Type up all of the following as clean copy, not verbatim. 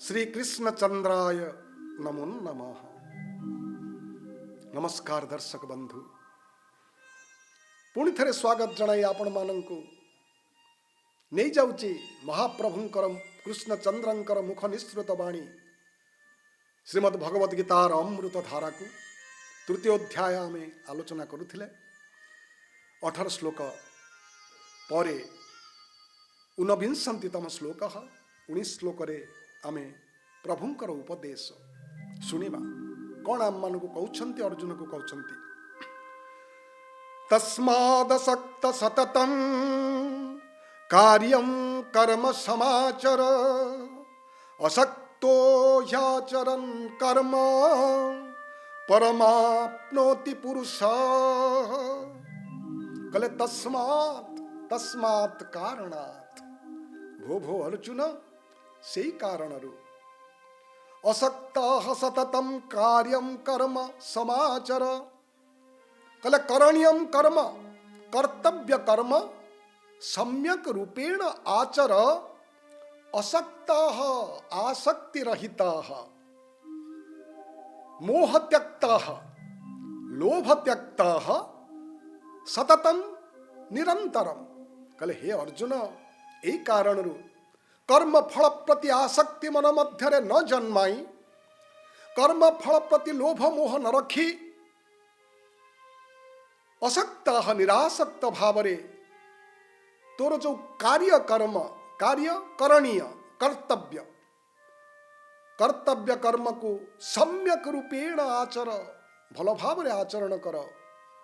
श्री कृष्ण चंद्राय नमो नमः। नमस्कार दर्शक बंधु, पुणी थे स्वागत जनाई आपण मानंकु नहीं जाउची महाप्रभुंकर कृष्ण चंद्रंकर मुख निसृत वाणी श्रीमद् भगवद गीतार अमृत धारा को तृतीय अध्याय आमे आलोचना करुथिले। 18 श्लोक परे 49तम श्लोक 19 श्लोक रे आमे प्रभुंकर उपदेश सुनिबा। कौन आम मान को कहउछंती? अर्जुन को कहउछंती तस्मादसक्त सततं कार्यं कर्म समाचर असक्तो ह्याचरन् कर्म परमाप्नोति पुरुषः। कले तस्मात् कारणात् भो अर्जुन सेई कारणरु असक्तः सततं कार्यं कर्म समाचर। कले करणीयं कर्म कर्तव्य कर्म सम्यक रूपेण आचर असक्तः आसक्ति रहितः मोह त्यक्तः लोभ त्यक्तः सततं निरंतरम। कले हे अर्जुन एई कारणरु कर्म फल प्रति आसक्ति मन मध्यरे न जन्माई, कर्म फल प्रति लोभ मोह न रखी असक्त निरासक्त भावरे तोर जो कार्य कर्म कार्य करणीय कर्तव्य कर्तव्य कर्म को सम्यक रूपेण आचर, भल भावरे आचरण कर,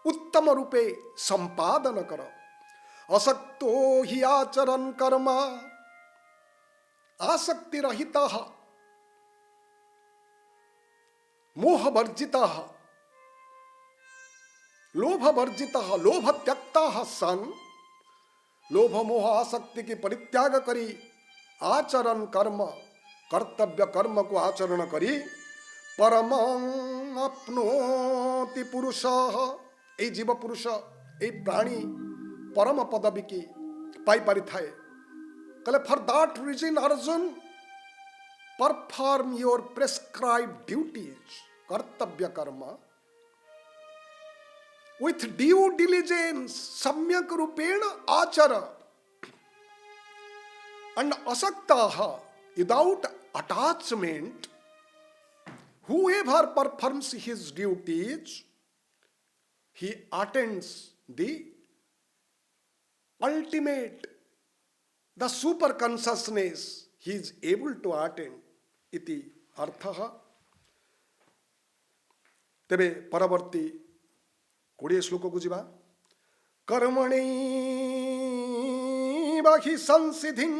उत्तम रूपे संपादन कर। असक्तो हि आचरन् कर्म आसक्ति रहित मोह वर्जित लोभ वर्जित लोभ त्यक्ता सन लोभ मोह आसक्ति की परित्याग करी आचरण कर्म कर्तव्य कर्म को आचरण करी परमं अपनोति पुरुष। ए जीव पुरुष ए प्राणी परम पदवी की पाई पारि थाए। कले for that reason Arjun perform your prescribed duties कर्तव्य कर्म with due diligence सम्यक रूपेण आचर and asaktaha without attachment whoever performs his duties he attains the ultimate the super consciousness he is able to attain iti अर्थः। तेबे परवर्ती 20 श्लोक को जीवा। कर्मणि हि संसिधिं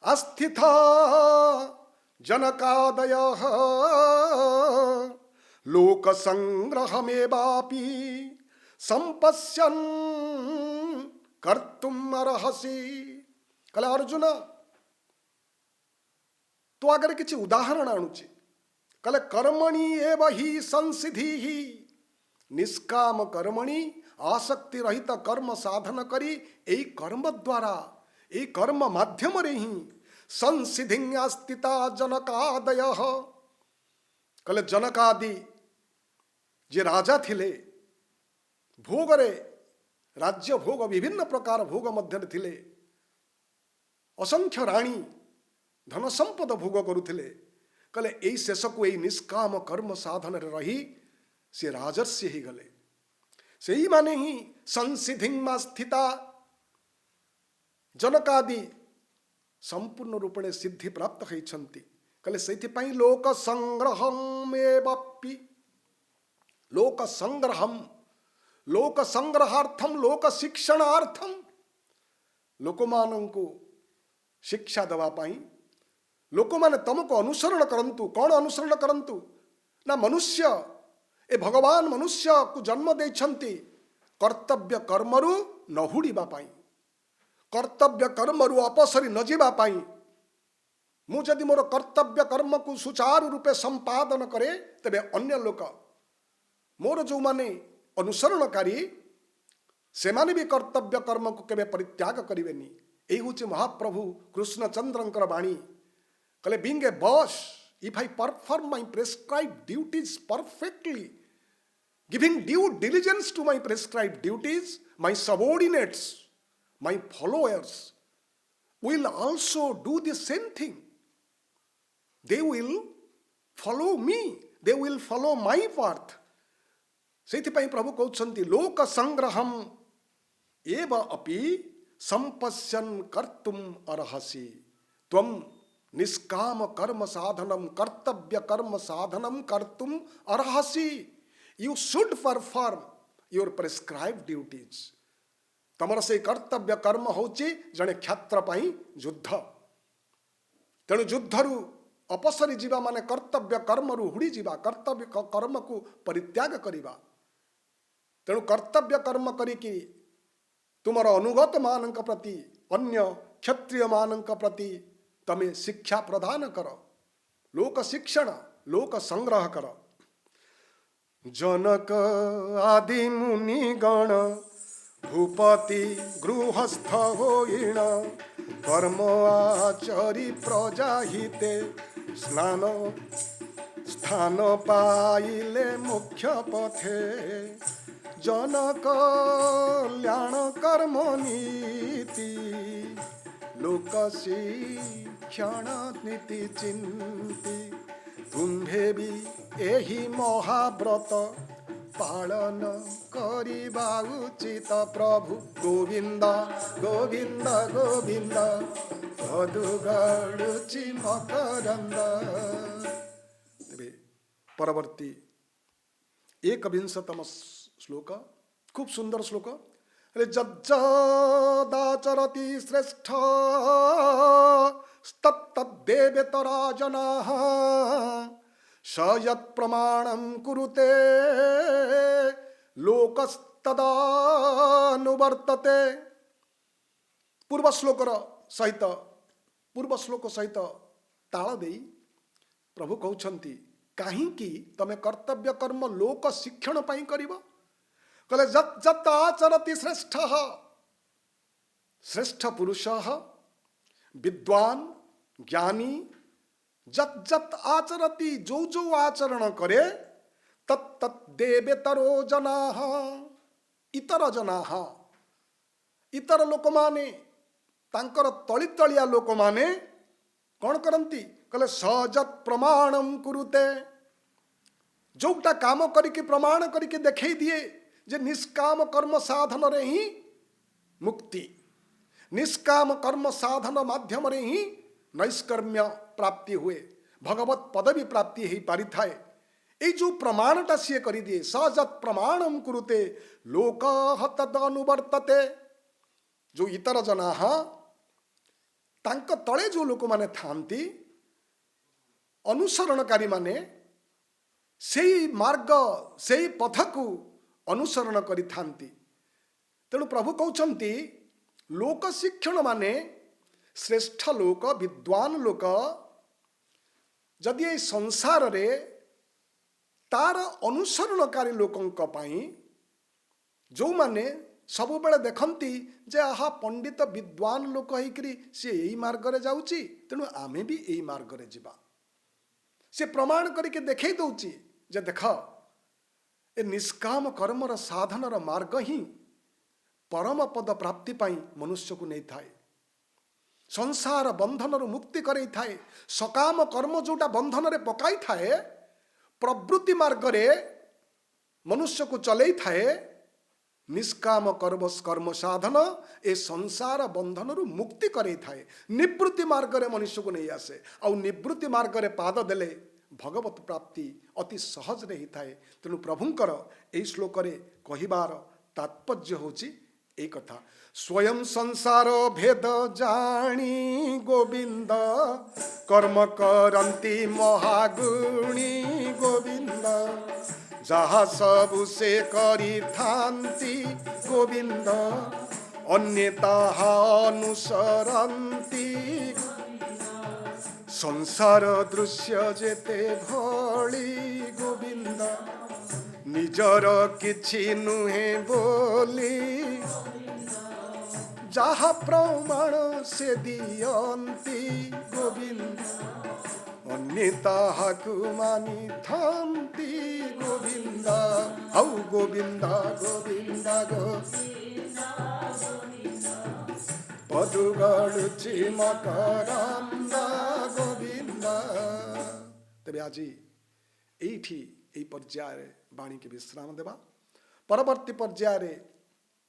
अस्थिता जनकादयः लोक संग्रहमेवापि संपश्यन् कर्तुम् अर्हसि। कले अर्जुन तो आगे किसी उदाहरण आणुची। कले कर्मणि एव हि संसिधि ही निष्काम कर्मणि आसक्ति रहित कर्म साधन करी एई कर्म द्वारा एई कर्म माध्यम रे ही संसिधिं स्थिता जनकादयः। कले जनकादि जे राजा थिले भोग रे राज्य भोग विभिन्न प्रकार भोग मध्य थिले असंख्य राणी धन संपद भोग करुथिले। कले एई शेष को एई निष्काम कर्म साधन रे रही से राजर्षि ही गले। से ही माने ही संसिधिं स्थिता जनकादि संपूर्ण रूपणे सिद्धि प्राप्त होइछन्ति। कले सेति पई लोक संग्रहमेवपि लोक संग्रहम लोक संग्रहार्थम लोक शिक्षणार्थम लोकमानंको शिक्षा दवा पाई लोक माने तुमको अनुसरण करंतु। कौन अनुसरण करंतु ना मनुष्य ए भगवान मनुष्य को जन्म देछन्ति कर्तव्य कर्मरु न हुड़िबा पाई कर्तव्य कर्मरु अपसरी न जीवा पाई। मु जदि मोर कर्तव्य कर्म को सुचारू रूपे संपादन करे तबे अन्य लोक मोर जो माने अनुसरणकारी से माने भी कर्तव्य कर्म को केबे परित्याग करिवेनी। एही होछि महाप्रभु कृष्णचंद्रंकर वाणी। कहले being a boss, if I perform my prescribed duties perfectly, giving due diligence to my prescribed duties, my subordinates, my followers will also do the same thing. They will follow me, they will follow my path. ସେଇଥିପାଇଁ ପ୍ରଭୁ କହୁଛନ୍ତି ଲୋକ ସଂଗ୍ରହମ୍ एव अपि संपश्यन् कर्तुम अर्हसि त्वं निष्काम कर्म साधनम कर्तव्य कर्म साधनम कर्तुम अर्हसि. You should perform your prescribed duties. तमर से कर्तव्य कर्म होची जने क्षत्र पाई युद्ध. तेणु युद्धरु अपसरी जीवा माने कर्तव्य कर्मरु हुड़ी जीवा, कर्तव्य कर्म को परित्याग करिबा. तेणु कर्तव्य कर्म करिकी तुमर अनुगत मानक प्रति अन्य क्षत्रिय मानक प्रति तमे शिक्षा प्रदान कर. लोक शिक्षण लोक संग्रह कर. जनक आदि मुनि गण भूपति गृहस्थ होइण कर्म आचरी प्रजा हिते स्नान स्थान पाइले मुख्य पथे. जन कल्याण कर्म नीति लोक शिक्षण नीति चिंती. तुम्हे भी एही महाव्रत पालन करिबा उचित. प्रभु गोविंद गोविंद गोविंद मधुगढ़ुचि मकरंद. परवर्ती 21तम श्लोक खूब सुंदर श्लोक. जज्जदाचरति श्रेष्ठ तत्तद्देवेतरा जनाः स यत् प्रमाणं कुरुते लोकस्तदानुवर्तते. पूर्व श्लोक सहित ताल देई प्रभु कहउछंती काहींकि तमे कर्तव्य कर्म लोक शिक्षण पाई करिवो. कहले जत् जत् आचरति श्रेष्ठ श्रेष्ठ पुरुष विद्वान ज्ञानी जत् जत् आचरति जो जो आचरण करे तत् तत् देवेतरो जनाः इतर जनाः इतर लोक माने तांकर तळि तळिया लोक माने कौन करंती. कहले सजत् प्रमाणम कुरुते. जोटा काम करिके प्रमाण करिके देखै दिए जे निष्काम कर्म साधन रे ही मुक्ति, निष्काम कर्म साधन माध्यम रे ही नैष्कर्म्य प्राप्ति हुए, भगवत पदवी प्राप्ति ही पारि थाए. ए जो प्रमाणटा सी करि दिए सजत् प्रमाणम कुरुते लोकः तदनुवर्तते. जो इतर जनाः तांक तळे जो लोक माने थांती अनुसरणकारी माने सेई मार्ग सेई पथ को अनुसरण करि थांती. तेणु प्रभु कहउछंती लोक शिक्षण माने श्रेष्ठ लोक विद्वान लोक जदि ए संसार रे तार अनुसरणकारी लोकंक पाई जो माने सबु बेले देखंती जे आहा पंडित विद्वान लोक होइकरी से एई मार्ग रे जाउची तेणु आमे भी एई मार्ग रे जिबा. से प्रमाण करके देखै दउची जे देख ए निष्काम कर्मर साधनर मार्ग ही परम पद प्राप्ति पाई मनुष्य को नहीं थाए, संसार बंधन मुक्ति करई थाए. सकाम कर्म जोटा बंधन रे पकाई थाए प्रवृत्ति मार्ग रे मनुष्य को चलई थाए. निष्काम कर्म साधन ए संसार बंधन मुक्ति करई थाए. निवृत्ति मार्ग रे मनुष्य को नहीं आसे. आ निवृत्ति मार्ग रे पाद देले भगवत प्राप्ति अति सहज रे ही थाए. तेणु प्रभुंकर एई श्लोक रे कहिबार तात्पर्य होची ए कथा. स्वयं संसार भेद जानी गोविंद कर्म करंती महागुणी गोविंद जहा सबु से करी थांती गोविंद अन्य ताहा अनुसरंती. संसार दृश्य जेते भली गोविंद निजर किछि नुहे बोली ଯାହା ପ୍ରମାଣ ସେ ଦିଅନ୍ତି ଗୋବିନ୍ଦ ଅନ୍ୟ ତାହାକୁ ମାନିଥାନ୍ତି ଗୋବିନ୍ଦ ହଉ ଗୋବିନ୍ଦ ଗୋବିନ୍ଦ ପଦୁ ଗଳୁଛି ମକରନ୍ଦ ଗୋବିନ୍ଦ। ତେବେ ଆଜି ଏଇଠି এই ପର୍ଯ୍ୟାୟରେ ବାଣୀକି ବିଶ୍ରାମ ଦେବା। ପରବର୍ତ୍ତୀ ପର୍ଯ୍ୟାୟରେ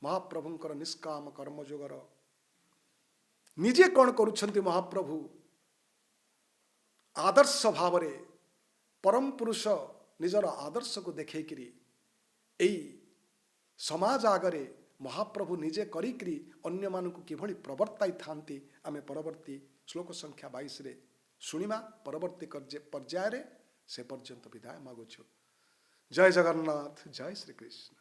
ମହାପ୍ରଭୁଙ୍କର ନିଷ୍କାମ କର୍ମଯୋଗର ନିଜେ କ'ଣ କରୁଛନ୍ତି ମହାପ୍ରଭୁ ଆଦର୍ଶ ଭାବରେ ପରମ ପୁରୁଷ ନିଜର ଆଦର୍ଶକୁ ଦେଖେଇକିରି ଏଇ ସମାଜ ଆଗରେ ମହାପ୍ରଭୁ ନିଜେ କରିକିରି ଅନ୍ୟମାନଙ୍କୁ କିଭଳି ପ୍ରବର୍ତ୍ତାଇଥାନ୍ତି ଆମେ ପରବର୍ତ୍ତୀ ଶ୍ଲୋକ ସଂଖ୍ୟା 22ରେ ଶୁଣିବା। ପରବର୍ତ୍ତୀ ପର୍ଯ୍ୟାୟରେ ସେ ପର୍ଯ୍ୟନ୍ତ ବିଦାୟ ମାଗୁଛୁ। ଜୟ ଜଗନ୍ନାଥ, ଜୟ ଶ୍ରୀକୃଷ୍ଣ।